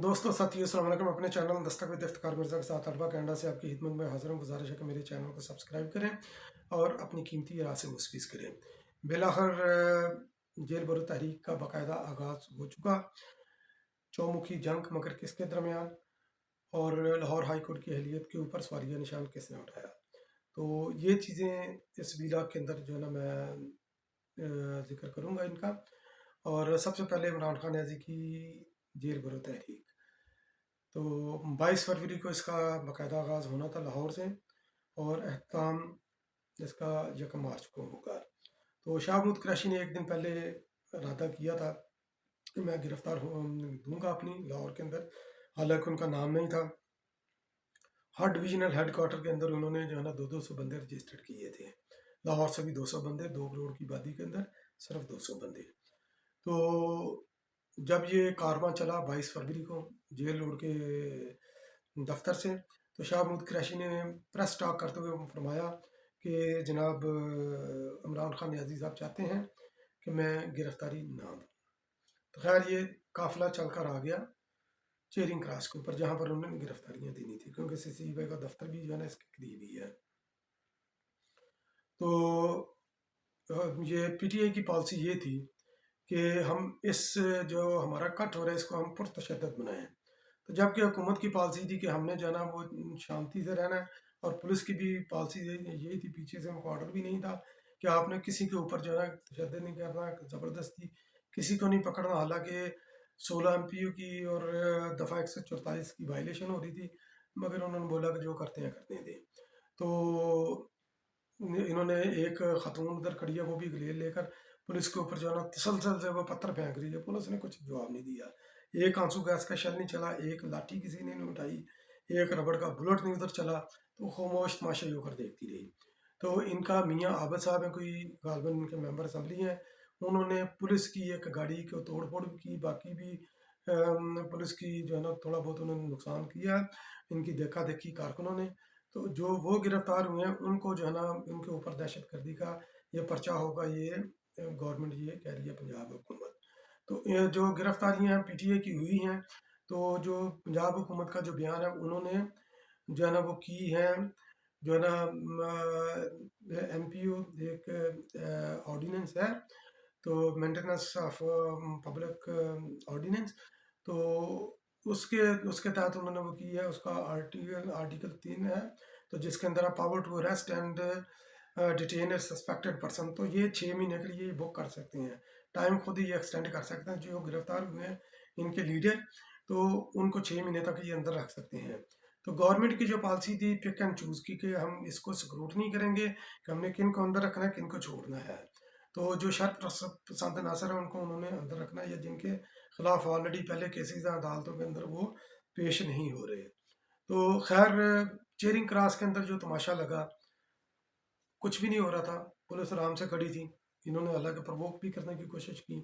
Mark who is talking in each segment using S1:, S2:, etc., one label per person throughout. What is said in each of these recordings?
S1: दोस्तों साथियों अस्सलाम वालेकुम। अपने चैनल दस्तक विद इफ्तिखार मिर्ज़ा के साथ अरबा कनाडा से आपकी खिदमत में हाज़िर हूँ। गुजारिश है कि मेरे चैनल को सब्सक्राइब करें और अपनी कीमती राय से मुस्फिज़ करें। बिलाखिर जेल बरो तहरीक का बाकायदा आगाज़ हो चुका। चौमुखी जंग मगर किसके दरमियान, और लाहौर हाई कोर्ट की अहलियत के ऊपर सवालिया निशान किसने उठाया। तो ये चीज़ें इस वीलॉग के अंदर जो है ना मैं ज़िक्र करूँगा इनका। और सबसे पहले इमरान खान न्याज़ी की जेल बरो तहरीक। तो 22 फरवरी को इसका बाकायदा आगाज़ होना था लाहौर से, और अहकाम इसका 1 मार्च को होगा। तो शाह महमूद कुरैशी ने एक दिन पहले इरादा किया था कि मैं गिरफ्तार दूंगा अपनी लाहौर के अंदर, हालांकि उनका नाम नहीं था। हर डिविजनल हेड क्वार्टर के अंदर उन्होंने जो है ना 200 बंदे रजिस्टर्ड किए थे। लाहौर से भी 200 बंदे, 2 करोड़ की आबादी के अंदर सिर्फ 200 बंदे। तो जब ये कारवां चला 22 फरवरी को जेल रोड के दफ्तर से, तो शाह महमूद कुरैशी ने प्रेस टॉक करते हुए फरमाया कि जनाब इमरान खान न्याज़ी साहब चाहते हैं कि मैं गिरफ्तारी ना दूँ। तो खैर ये काफिला चल कर आ गया चेरिंग क्रॉस के ऊपर, जहाँ पर उन्होंने गिरफ्तारियाँ देनी थी, क्योंकि CCI का दफ्तर भी जो है ना इसके करीब ही है। तो ये PTI की पॉलिसी ये थी कि हम इस जो हमारा कट हो रहा है इसको हम पुरतशद्दद बनाएं। तो जबकि हुकूमत की पॉलिसी थी कि हमने जो है ना वो शांति से रहना है, और पुलिस की भी पॉलिसी यही थी, पीछे से उनको ऑर्डर भी नहीं था कि आपने किसी के ऊपर जो है ना तशद्दुद नहीं करना, ज़बरदस्ती किसी को नहीं पकड़ना। हालांकि 16 MPU की और दफ़ा 144 की वायलेशन हो रही थी, मगर उन्होंने बोला कि जो करते हैं करते दें। तो इन्होंने एक खातून उधर खड़ी है, वो भी ग्लेल लेकर पुलिस के ऊपर जो है ना तसलसल से वो पत्थर फेंक रही है। पुलिस ने कुछ जवाब नहीं दिया। एक आंसू गैस का शेल नहीं चला, एक लाठी किसी ने नहीं उठाई, एक रबड़ का बुलेट नहीं उधर चला। तो खामोश तमाशा होकर देखती रही। तो इनका मियाँ आबिद साहब हैं, कोई गालबन इनके मेंबर असम्बली हैं, उन्होंने पुलिस की एक गाड़ी को तोड़ फोड़ की, बाकी भी पुलिस की जो है ना थोड़ा बहुत उन्होंने नुकसान किया इनकी देखा देखी कारकुनों ने। तो जो वो गिरफ्तार हुए हैं उनको जो है ना उनके ऊपर दहशत गर्दी का ये पर्चा होगा, ये गवर्नमेंट ये कह रही है, पंजाब हुकूमत। तो ये जो गिरफ्तारियां PTI की हुई हैं, तो जो पंजाब हुकूमत का जो बयान है उन्होंने जो है ना वो की है, जो है ना MPU एक ऑर्डिनेंस है, तो मेंटेनेंस ऑफ पब्लिक ऑर्डिनेंस। तो उसके उसके तहत उन्होंने वो की है, उसका आर्टिकल 3 है, तो जिसके अंदर आप power to arrest and detain a suspected person. तो ये 6 महीने के लिए बुक कर सकते हैं, टाइम खुद ही ये एक्सटेंड कर सकते हैं। जो गिरफ्तार हुए हैं इनके लीडर, तो उनको 6 महीने तक ये अंदर रख सकते हैं। तो गवर्नमेंट की जो पॉलिसी थी पिक एंड चूज़ की कि हम इसको स्क्रूटनी करेंगे कि हमने किन को अंदर रखना है, किन को छोड़ना है। तो जो शर्त पसंद नासर है उनको उन्होंने अंदर रखना है, या जिनके खिलाफ ऑलरेडी पहले केसेस हैं अदालतों के अंदर, वो पेश नहीं हो रहे। तो खैर चेरिंग क्रॉस के अंदर जो तमाशा लगा, कुछ भी नहीं हो रहा था, पुलिस आराम से खड़ी थी। इन्होंने हालांकि प्रवोक भी करने की कोशिश की।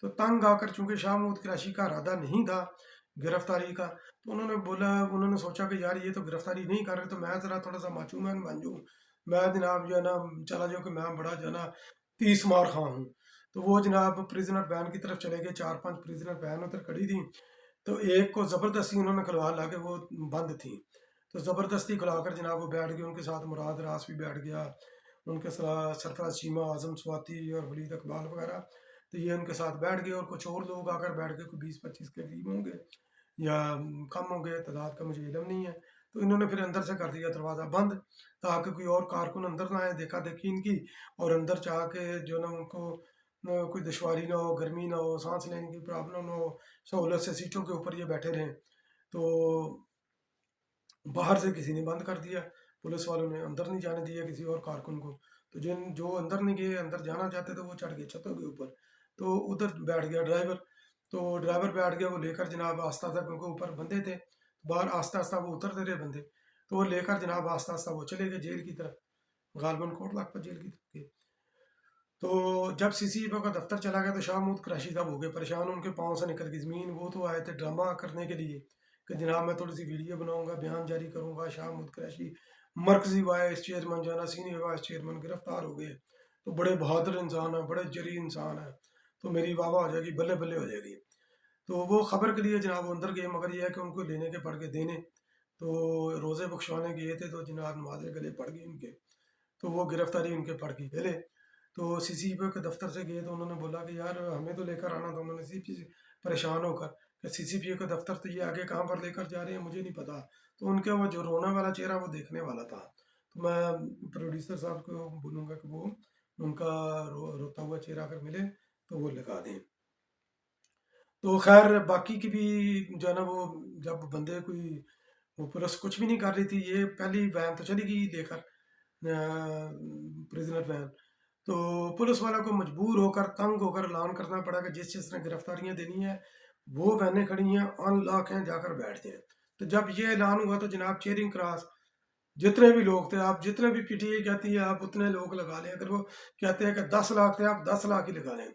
S1: तो तंग आकर चूंकि शाह महमूद कुरैशी का इरादा नहीं था गिरफ्तारी का, तो उन्होंने बोला, उन्होंने सोचा कि यार ये तो गिरफ्तारी नहीं कर रहे, तो मैं ज़रा थोड़ा सा माचूमैन बन जाऊँ, मैं जनाब जो है ना चला जाऊँ कि मैं बड़ा जो है ना 30 मार खां हूँ। तो वो जनाब प्रिजनर वैन की तरफ चले गए, 4-5 प्रिजनर वैन उधर खड़ी थी। तो एक को ज़बरदस्ती उन्होंने खुलवा ला के, वो बंद थी, तो ज़बरदस्ती खुलाकर जनाब वो बैठ गए। उनके साथ मुराद रास भी बैठ गया, उनके साथ सरफराज चीमा, आज़म स्वाति और वलीद इकबाल वगैरह। तो ये उनके साथ बैठ गए, और कुछ और लोग आकर बैठ गए, कोई 20-25 के करीब होंगे या कम होंगे, तादाद का मुझे इल्म नहीं है। तो इन्होंने फिर अंदर से कर दिया दरवाज़ा बंद, ताकि कोई और कारकुन अंदर ना आए, देखा देखी इनकी, और अंदर चाह के जो ना उनको कोई दुश्वारी ना हो, गर्मी ना हो, सांस लेने की प्रॉब्लम ना हो, सहूलत से सीटों के ऊपर ये बैठे रहें। तो बाहर से किसी ने बंद कर दिया, पुलिस वालों ने अंदर नहीं जाने दिया किसी और कारकुन को। तो जिन जो अंदर नहीं गए, अंदर जाना चाहते थे, वो चढ़ गए छतों के ऊपर। तो उधर बैठ गया ड्राइवर, तो ड्राइवर बैठ गया, वो लेकर जनाब आस्ता आस्ता, क्योंकि ऊपर बंदे थे बाहर, आस्ता आस्ता वो उतरते रहे बंदे। तो वो लेकर जनाब आस्ता आस्ता वो चले गए जेल की तरफ, गालबन कोट लखपत जेल की तरफ गए। तो जब CCI का दफ्तर चला गया, तो शाह महमूद कुरैशी साहब हो गए परेशान, उनके पाँव से निकल गई ज़मीन। वो तो आए थे ड्रामा करने के लिए कि जनाब मैं थोड़ी सी वीडियो बनाऊंगा, बयान जारी करूंगा, शाह महमूद कुरैशी मरकजी वाइस चेयरमैन जो है ना, सीनियर वाइस चेयरमैन गिरफ्तार हो गए, तो बड़े बहादुर इंसान है, बड़े जरी इंसान है, तो मेरी वाह वाह हो जाएगी, बल्ले बल्ले हो जाएगी। تو وہ خبر کے لیے جناب وہ اندر گئے، مگر یہ ہے کہ ان کو لینے کے پڑ گئے دینے، تو روزے بخشوانے گئے تھے تو جناب نمازیں گلے پڑ گئی ان کے، تو وہ گرفتاری ان کے پڑ گئی گلے۔ تو سی سی پی کے دفتر سے گئے تو انہوں نے بولا کہ یار ہمیں تو لے کر آنا تھا، انہوں نے سی پی سے پریشان ہو کر کہ سی سی پی کا دفتر تو یہ آگے کہاں پر لے کر جا رہے ہیں مجھے نہیں پتا، تو ان کا وہ جو رونے والا چہرہ وہ دیکھنے والا تھا، تو میں پروڈیوسر صاحب کو بولوں گا کہ وہ ان کا روتا ہوا چہرہ اگر ملے تو وہ لگا دیں۔ تو خیر باقی کی بھی جو ہے نا وہ جب بندے کوئی وہ پولیس کچھ بھی نہیں کر رہی تھی، یہ پہلی وین تو چلی گئی لے کر پریزنر وین، تو پولیس والا کو مجبور ہو کر تنگ ہو کر اعلان کرنا پڑا کہ جس جس نے گرفتاریاں دینی ہیں وہ وینیں کھڑی ہیں ان لاک ہیں جا کر بیٹھ جائیں۔ تو جب یہ اعلان ہوا تو جناب چیئرنگ کراس جتنے بھی لوگ تھے، آپ جتنے بھی پی ٹی آئی کہتی ہے آپ اتنے لوگ لگا لیں، اگر وہ کہتے ہیں کہ 10 لاکھ تھے آپ 10 لاکھ ہی لگا لیں،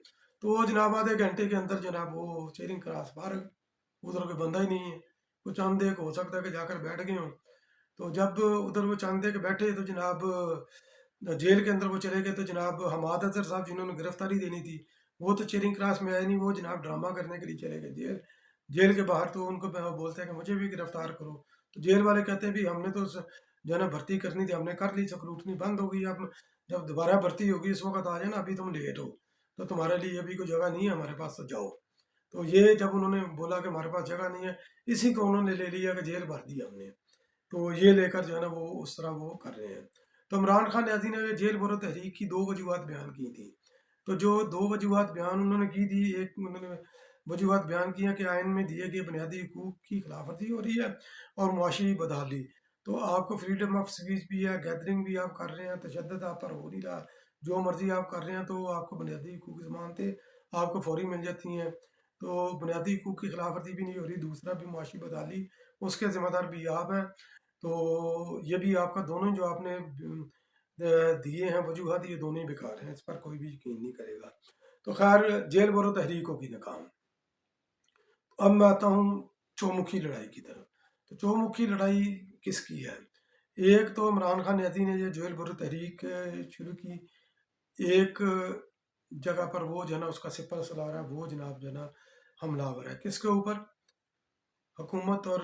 S1: تو وہ جناب آدھے گھنٹے کے اندر جناب وہ چیئرنگ کراس باہر، ادھر کوئی بندہ ہی نہیں ہے، وہ چاند ایک ہو سکتا ہے کہ جا کر بیٹھ گئے ہوں۔ تو جب ادھر وہ چاند ایک بیٹھے تو جناب جیل کے اندر وہ چلے گئے، تو جناب حماد اظہر صاحب جنہوں نے گرفتاری دینی تھی وہ تو چیئرنگ کلاس میں آئے نہیں، وہ جناب ڈرامہ کرنے کے لیے چلے گئے جیل کے باہر، تو ان کو بولتے ہیں کہ مجھے بھی گرفتار کرو، تو جیل والے کہتے ہیں بھی ہم نے تو جو ہے نا بھرتی کرنی تھی ہم نے کر لی، سکروٹنی بند ہو گئی، اب جب دوبارہ بھرتی ہوگی اس وقت آ جائے نا، ابھی تم لیٹ ہو تو تمہارے لیے ابھی کوئی جگہ نہیں ہے ہمارے پاس، تو جاؤ۔ تو یہ جب انہوں نے بولا کہ ہمارے پاس جگہ نہیں ہے، اسی کو انہوں نے لے لیا کہ جیل بھر دی ہم نے، تو یہ لے کر جو ہے نا وہ اس طرح وہ کر رہے ہیں۔ تو عمران خان نیازی نے جیل برو تحریک کی 2 وجوہات بیان کی تھی، تو جو 2 وجوہات بیان انہوں نے کی تھی، ایک انہوں نے وجوہات بیان کی ہیں کہ آئین میں دیے گئے بنیادی حقوق کی خلاف ورزی ہو رہی ہے اور معاشی بدحالی، تو آپ کو فریڈم آف اسپیچ بھی ہے، گیدرنگ بھی آپ کر رہے ہیں، تشدد آپ پر ہو نہیں رہا، جو مرضی آپ کر رہے ہیں تو آپ کو بنیادی حقوق کی ضمانتیں آپ کو فوری مل جاتی ہیں، تو بنیادی حقوق کی خلاف ورزی بھی نہیں ہو رہی، دوسرا بھی معاشی بدحالی اس کے ذمہ دار بھی آپ ہیں، تو یہ بھی آپ کا دونوں جو آپ نے دیے ہیں وجوہات یہ دونوں ہی بیکار ہیں، اس پر کوئی بھی یقین نہیں کرے گا۔ تو خیر جیل برو تحریک ہوگی ناکام۔ اب میں آتا ہوں چومکھی لڑائی کی طرف، تو چومکھی لڑائی کس کی ہے؟ ایک تو عمران خان نیازی نے یہ جیل برو تحریک شروع کی، ایک جگہ پر وہ جو ہے نا اس کا سپہ سالار ہے وہ جناب جو ہے نا حملہ آور ہے، کس کے اوپر؟ حکومت اور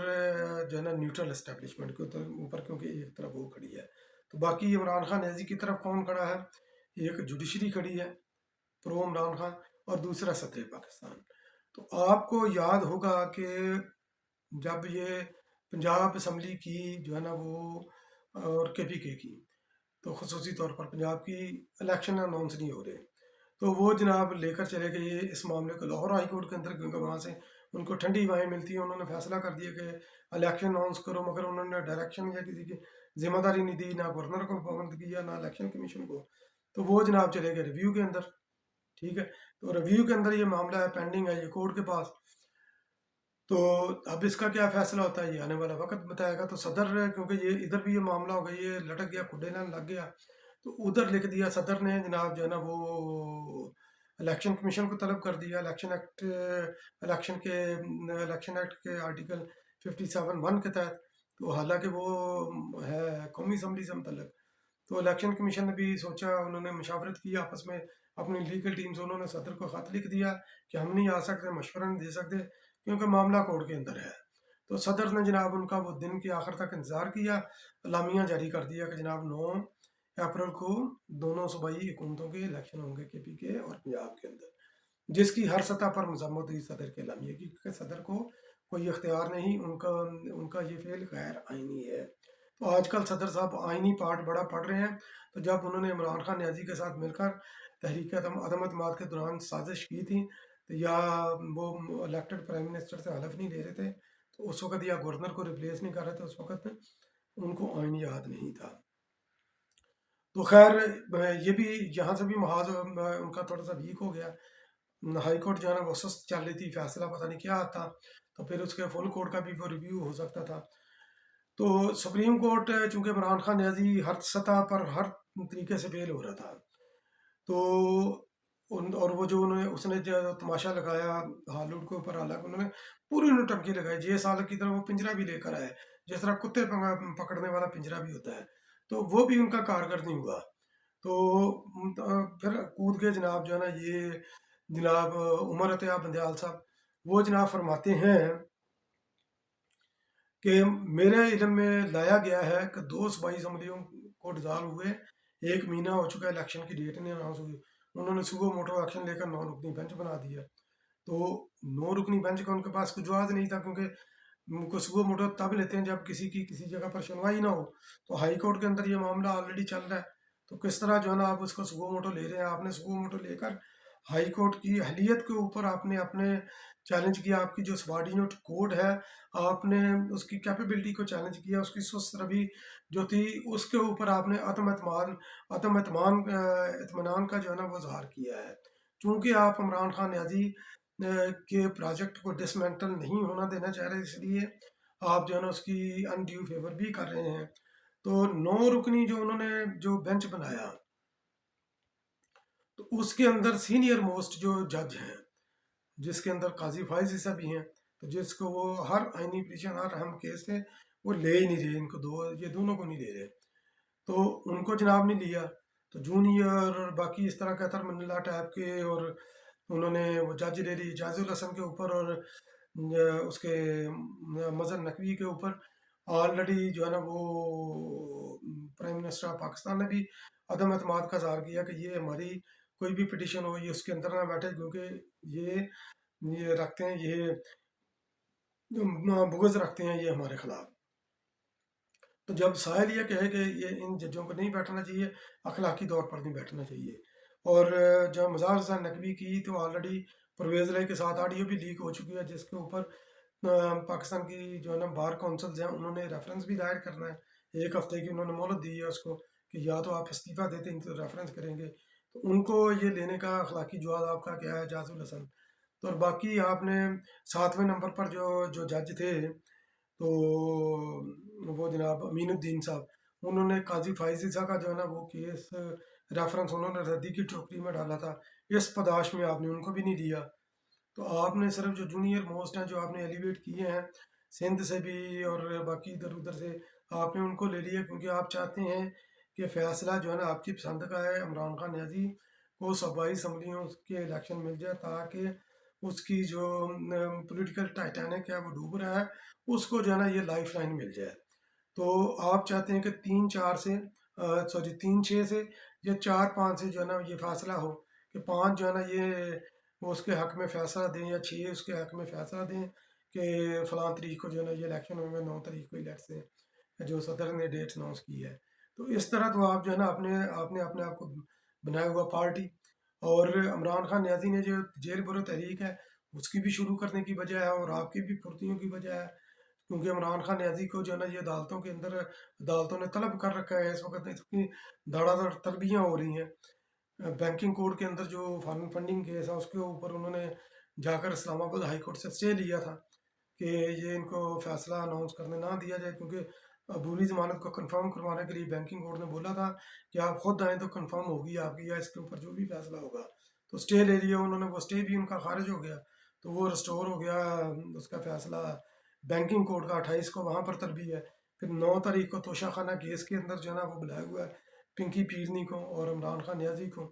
S1: جو ہے نا نیوٹرل اسٹیبلشمنٹ کے اوپر، کیونکہ ایک طرف وہ کھڑی ہے، تو باقی عمران خان نیازی کی طرف کون کھڑا ہے؟ ایک جوڈیشری کھڑی ہے پرو عمران خان، اور دوسرا صدر پاکستان۔ تو آپ کو یاد ہوگا کہ جب یہ پنجاب اسمبلی کی جو ہے نا وہ اور کے پی کے کی، تو خصوصی طور پر پنجاب کی الیکشن اناؤنس نہیں ہو رہے، تو وہ جناب لے کر چلے گئے اس معاملے کو لاہور ہائی کورٹ کے اندر، کیونکہ وہاں سے ان کو ٹھنڈی ہوائیں ملتی ہیں، انہوں نے فیصلہ کر دیا کہ الیکشن اناؤنس کرو، مگر انہوں نے ڈائریکشن یا کسی کی ذمہ داری نہیں دی، نہ گورنر کو پابند کیا نہ الیکشن کمیشن کو، تو وہ جناب چلے گئے ریویو کے اندر، ٹھیک ہے، تو ریویو کے اندر یہ معاملہ ہے، پینڈنگ ہے یہ کورٹ کے پاس، تو اب اس کا کیا فیصلہ ہوتا ہے یہ آنے والا وقت بتائے گا۔ تو صدر کیونکہ یہ ادھر بھی یہ معاملہ ہو گیا، یہ لٹک گیا کھڈے نہ لگ گیا، تو ادھر لکھ دیا صدر نے جناب جو ہے نا وہ الیکشن کمیشن کو طلب کر دیا، الیکشن ایکٹ کے آرٹیکل 57(1) کے تحت، تو حالانکہ وہ ہے قومی اسمبلی سے متعلق، تو الیکشن کمیشن نے بھی سوچا، انہوں نے مشاورت کی آپس میں اپنی لیگل ٹیم سے، انہوں نے صدر کو خط لکھ دیا کہ ہم نہیں آ سکتے، مشورہ نہیں دے سکتے کیونکہ معاملہ کورٹ کے اندر ہے، تو صدر نے جناب ان کا وہ دن کے آخر تک انتظار کیا، اعلامیہ جاری کر دیا کہ جناب 9 اپریل کو دونوں صوبائی حکومتوں کے الیکشن ہوں گے، کے پی کے اور پنجاب کے اندر، جس کی ہر سطح پر مذمت ہوئی صدر کے اعلامیے کی، کہ صدر کو کوئی اختیار نہیں، ان کا یہ فعل غیر آئینی ہے۔ تو آج کل صدر صاحب آئینی پارٹ بڑا پڑھ رہے ہیں، تو جب انہوں نے عمران خان نیازی کے ساتھ مل کر تحریک عدم اعتماد کے دوران سازش کی تھی، تو یا وہ الیکٹڈ پرائم منسٹر سے حلف نہیں لے رہے تھے، تو اس وقت یا گورنر کو ریپلیس نہیں کر رہے تھے اس وقت، ان کو آئین یاد نہیں تھا۔ تو خیر یہ بھی یہاں سے بھی محاذ ان کا تھوڑا سا ویک ہو گیا، ہائی کورٹ جو ہے نا وہ سست چل رہی تھی، فیصلہ پتہ نہیں کیا آتا، تو پھر اس کے فل کورٹ کا بھی وہ ریویو ہو سکتا تھا، تو سپریم کورٹ چونکہ عمران خان نیازی ہر سطح پر ہر طریقے سے فیل ہو رہا تھا، تو اور وہ جو اس نے جو تماشا لگایا ہالیوڈ کے اوپر، حالانکہ انہوں نے پوری نوٹنکی لگائی، جے سال کی طرح وہ پنجرا بھی لے کر آئے، جس طرح کتے پکڑنے والا پنجرا بھی ہوتا ہے، تو وہ بھی ان کا کارگر نہیں ہوا، تو پھر کود کے جناب جو ہے نا یہ جناب عمر عطیہ بندیال صاحب، वो जनाब फरमाते हैं कि मेरे इल्म में लाया गया है कि दो सूबाई असम्बलियों को डिज़ाल्व हुए, 1 महीना हो चुका है, इलेक्शन की डेट नहीं अनाउंस हुई, उन्होंने सुबह मोटो एक्शन लेकर 9 रुकनी बेंच बना दिया। तो 9 रुकनी बेंच का उनके पास कोई जवाब नहीं था, क्योंकि उनको सुबह मोटो तब लेते हैं जब किसी की किसी जगह पर सुनवाई ना हो। तो हाई कोर्ट के अंदर ये मामला ऑलरेडी चल रहा है, तो किस तरह जो है ना आप उसको सुबह मोटो ले रहे हैं। आपने सुबह मोटो लेकर हाई कोर्ट की अहलियत के ऊपर आपने अपने चैलेंज किया, आपकी जो सबॉर्डिनेट कोड है, आपने उसकी कैपेबिलिटी को चैलेंज किया, उसकी सुस्त रवि जो थी उसके ऊपर आपने अतम एतमान इत्मीनान का जो है ना वो इजहार किया है। चूँकि आप इमरान खान न्याजी के प्रोजेक्ट को डिसमेंटल नहीं होना देना चाह रहे, इसलिए आप जो है ना उसकी अनड्यू फेवर भी कर रहे हैं। तो 9 रुकनी जो उन्होंने जो बेंच बनाया, तो उसके अंदर सीनियर मोस्ट जो जज हैं, जिसके अंदर काजी फाइज ईसा भी हैं, तो जिसको वो हर आइनी पिटीशन हर अहम केस से वो ले ही नहीं रहे, इनको ये दोनों को नहीं ले रहे, तो उनको जनाब नहीं लिया। तो जूनियर और बाकी इस तरह कहतर मंडला टाइप के, और उन्होंने वो जज ले ली जाजुल हसन के ऊपर, और उसके मजहर नकवी के ऊपर। ऑलरेडी जो है ना वो प्राइम मिनिस्टर ऑफ पाकिस्तान ने भी अदम अतमाद का इजहार किया कि ये हमारी कोई भी पिटिशन हो ये उसके अंदर ना बैठे, क्योंकि ये रखते हैं, ये बुगज रखते हैं ये हमारे खिलाफ। तो जब साहिल ये कहे कि ये इन जजों को नहीं बैठना चाहिए, अखलाकी तौर पर नहीं बैठना चाहिए। और जब मज़ार हुसैन नकवी की, तो ऑलरेडी परवेज़ इलाही के साथ ऑडियो भी लीक हो चुकी है, जिसके ऊपर पाकिस्तान की जो है ना बार काउंसिल्स हैं, उन्होंने रेफरेंस भी दायर करना है। 1 हफ्ते की उन्होंने मोहलत दी है उसको, कि या तो आप इस्तीफ़ा देते हैं तो रेफरेंस करेंगे। तो उनको ये लेने का अखलाकी जवाब आपका क्या है जाजुल हसन। तो और बाकी आपने 7वें नंबर पर जो जो जज थे, तो वो जनाब अमीनुद्दीन साहब, उन्होंने काजी फाइज ईसा का जो है ना वो केस रेफरेंस उन्होंने रद्दी की टोकरी में डाला था। इस पदाश में आपने उनको भी नहीं दिया। तो आपने सिर्फ जो जूनियर मोस्ट हैं जो आपने एलिवेट किए हैं सिंध से भी और बाकी इधर उधर से, आपने उनको ले लिया, क्योंकि आप चाहते हैं कि फैसला जो है ना आपकी पसंद का है, इमरान खान न्याजी को सूबाई असम्बलियों के इलेक्शन मिल जाए, ताकि उसकी जो पॉलिटिकल टाइटैनिक है वो डूब रहा है, उसको जो है ना ये लाइफ लाइन मिल जाए। तो आप चाहते हैं कि 3-4 से, सॉरी 3-6 से, या 4-5 से जो है ना ये फैसला हो, कि 5 जो है ना ये वो उसके हक में फैसला दें, या 6 उसके हक में फैसला दें कि फ़लाँ तारीख को जो है ना ये इलेक्शन होंगे, 9 तारीख को इलेक्शन जो सदर ने डेट अनाउंस की है। तो इस तरह तो आप जो है ना अपने आपने अपने आप को बनाया हुआ पार्टी, और इमरान खान न्याजी ने जो जेल भरो तहरीक है उसकी भी शुरू करने की वजह है, और आपकी भी फुर्तियों की वजह है, क्योंकि इमरान खान न्याजी को जो है ना ये अदालतों के अंदर अदालतों ने तलब कर रखा है। इस वक्त इसकी धड़ाधड़ तलबियाँ हो रही हैं। बैंकिंग कोड के अंदर जो फंडिंग केस है उसके ऊपर उन्होंने जाकर इस्लामाबाद हाई कोर्ट से स्टे लिया था कि ये इनको फैसला अनाउंस करने ना दिया जाए, क्योंकि अबूरी ज़मानत को कंफर्म करवाने के लिए बैंकिंग कोर्ट ने बोला था कि आप खुद आएँ तो कंफर्म होगी आपकी, या इसके ऊपर जो भी फैसला होगा। तो स्टे ले लिया उन्होंने, वो स्टे भी उनका खारिज हो गया, तो वो रिस्टोर हो गया उसका फैसला बैंकिंग कोर्ट का। 28 को वहाँ पर तलबी है। फिर 9 तारीख को तोशा खाना केस के अंदर जो है ना वो बुलाया हुआ है पिंकी पीरनी को और इमरान खान न्याजी को।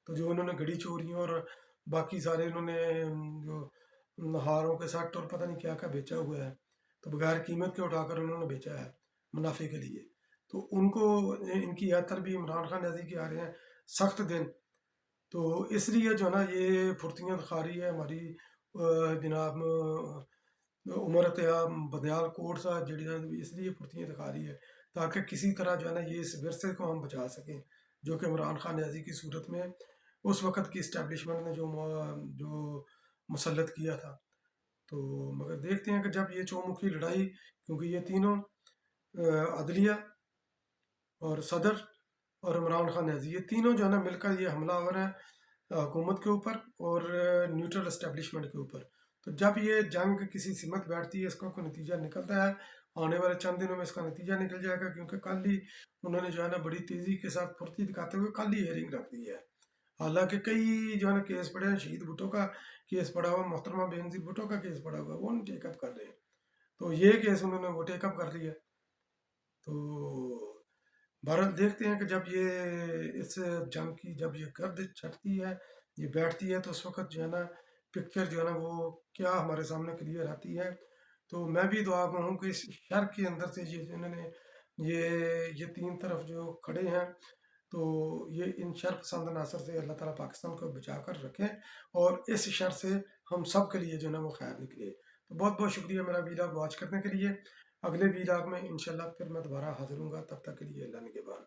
S1: तो जो उन्होंने घड़ी चोरियों और बाकी सारे उन्होंने जो हारों के साथ और पता नहीं क्या क्या बेचा हुआ है, तो बगैर कीमत के उठाकर उन्होंने बेचा है मुनाफे के लिए। तो उनको इनकी यात्रा भी इमरान खान न्याजी के आ रहे हैं सख्त दिन। तो इसलिए जो है ना ये फुर्तियाँ दिखा रही है हमारी जनाब उमरत या बदयाल कोट सा जड़ियाँ इसलिए फुर्तियाँ दिखा रही है, ताकि किसी तरह जो है ना ये इस विरसे को हम बचा सकें, जो कि इमरान खान न्याजी की सूरत में उस वक़्त की इस्टेब्लिशमेंट ने जो मुसल्लत किया था। तो मगर देखते हैं कि जब ये चौमुखी लड़ाई, क्योंकि ये तीनों अदलिया और सदर और इमरान खान न्याजी, ये तीनों जो है ना मिलकर ये हमलावर हैं हुकूमत के ऊपर और न्यूट्रल इस्टेब्लिशमेंट के ऊपर। तो जब ये जंग किसी सिमत बैठती है, इसका कोई नतीजा निकलता है, आने वाले चंद दिनों में इसका नतीजा निकल जाएगा, क्योंकि कल ही उन्होंने जो है ना बड़ी तेज़ी के साथ फुर्ती दिखाते हुए कल ही हेयरिंग रख दी है। हालांकि कई जो है ना केस पड़े हैं, शहीद भुट्टो का केस पड़ा हुआ, मोहतरमा बेनज़ीर भुट्टो का केस पड़ा हुआ, वो नहीं टेकअप कर रहे हैं। तो ये केस उन्होंने वो टेकअप कर लिया। तो बहरहाल देखते हैं कि जब ये इस जंग की जब ये गर्द छटती है, ये बैठती है, तो उस वक्त जो है ना पिक्चर जो है ना वो क्या हमारे सामने क्लियर आती है। तो मैं भी दुआ गो हूँ कि इस शर के अंदर से ये जिन्होंने ये तीन तरफ जो खड़े हैं, तो ये इन शर पसंद अनासर से अल्लाह ताला पाकिस्तान को बचा कर रखें, और इस शर से हम सब के लिए जो है ना वो खैर निकले। तो बहुत बहुत शुक्रिया मेरा वीलॉग वॉच करने के लिए। अगले वीलॉग में इंशाल्लाह फिर मैं दोबारा हाजिर हूँगा, तब तक के लिए अल्लाह निगहबान।